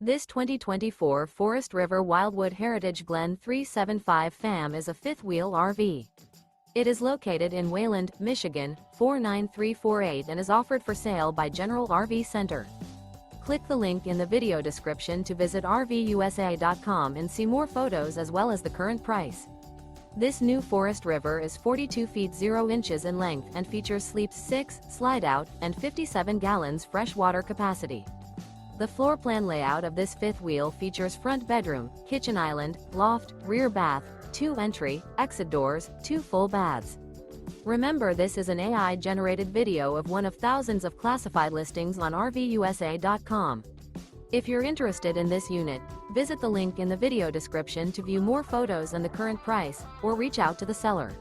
This 2024 Forest River Wildwood Heritage Glen 375 FAM is a fifth-wheel RV. It is located in Wayland, Michigan, 49348 and is offered for sale by General RV Center. Click the link in the video description to visit RVUSA.com and see more photos as well as the current price. This new Forest River is 42 feet 0 inches in length and features sleeps 6, slide-out, and 57 gallons freshwater capacity. The floor plan layout of this fifth wheel features front bedroom, kitchen island, loft, rear bath, 2 entry, exit doors, 2 full baths. Remember, this is an AI-generated video of one of thousands of classified listings on RVUSA.com. If you're interested in this unit, visit the link in the video description to view more photos and the current price, or reach out to the seller.